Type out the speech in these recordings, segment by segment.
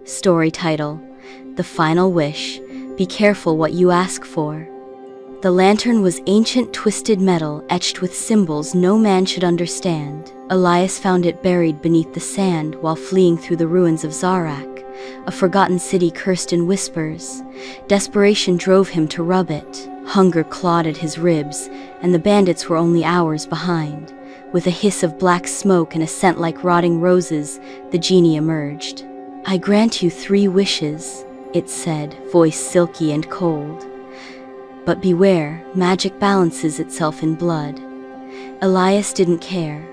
Story title: The Final Wish. Be careful what you ask for. The lantern was ancient twisted metal etched with symbols no man should understand. Elias found it buried beneath the sand while fleeing through the ruins of Zar'ak, a forgotten city cursed in whispers. Desperation drove him to rub it. Hunger clawed at his ribs, and the bandits were only hours behind. With a hiss of black smoke and a scent like rotting roses, the genie emerged. "I grant you 3 wishes," it said, voice silky and cold. "But beware, magic balances itself in blood." Elias didn't care.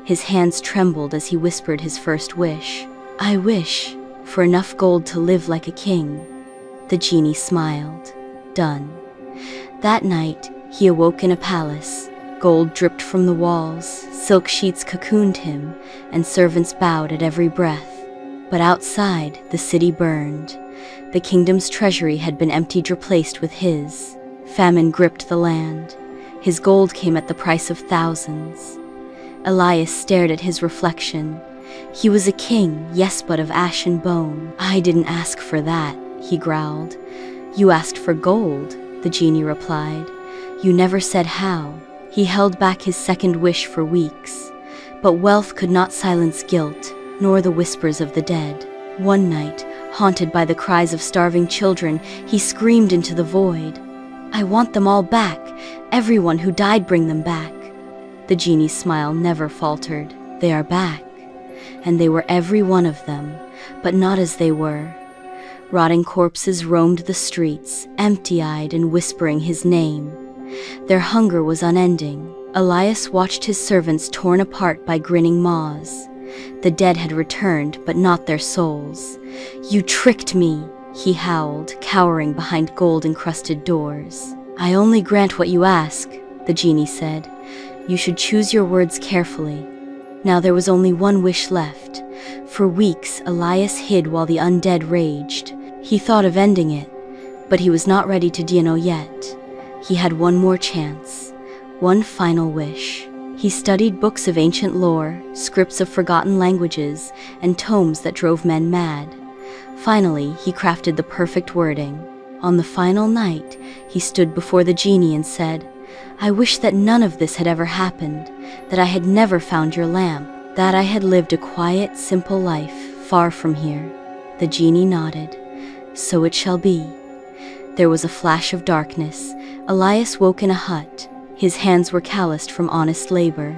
His hands trembled as he whispered his first wish. "I wish for enough gold to live like a king." The genie smiled. Done. That night, he awoke in a palace. Gold dripped from the walls, silk sheets cocooned him, and servants bowed at every breath. But outside, the city burned. The kingdom's treasury had been emptied, replaced with his. Famine gripped the land. His gold came at the price of thousands. Elias stared at his reflection. He was a king, yes, but of ash and bone. "I didn't ask for that," he growled. "You asked for gold," the genie replied. "You never said how." He held back his second wish for weeks. But wealth could not silence guilt, nor the whispers of the dead. One night, haunted by the cries of starving children, he screamed into the void. "I want them all back. Everyone who died, bring them back." The genie's smile never faltered. "They are back." And they were every one of them, but not as they were. Rotting corpses roamed the streets, empty-eyed and whispering his name. Their hunger was unending. Elias watched his servants torn apart by grinning maws. The dead had returned, but not their souls. "You tricked me," he howled, cowering behind gold-encrusted doors. "I only grant what you ask," the genie said. "You should choose your words carefully." Now there was only one wish left. For weeks, Elias hid while the undead raged. He thought of ending it, but he was not ready to know yet. He had one more chance, one final wish. He studied books of ancient lore, scripts of forgotten languages, and tomes that drove men mad. Finally, he crafted the perfect wording. On the final night, he stood before the genie and said, "I wish that none of this had ever happened, that I had never found your lamp, that I had lived a quiet, simple life, far from here." The genie nodded. "So it shall be." There was a flash of darkness. Elias woke in a hut. His hands were calloused from honest labor.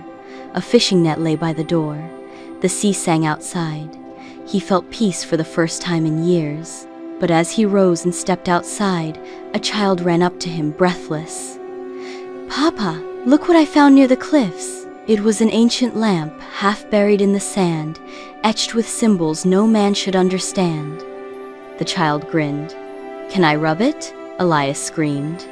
A fishing net lay by the door. The sea sang outside. He felt peace for the first time in years. But as he rose and stepped outside, a child ran up to him, breathless. "Papa, look what I found near the cliffs." It was an ancient lamp, half buried in the sand, etched with symbols no man should understand. The child grinned. "Can I rub it?" Elias screamed.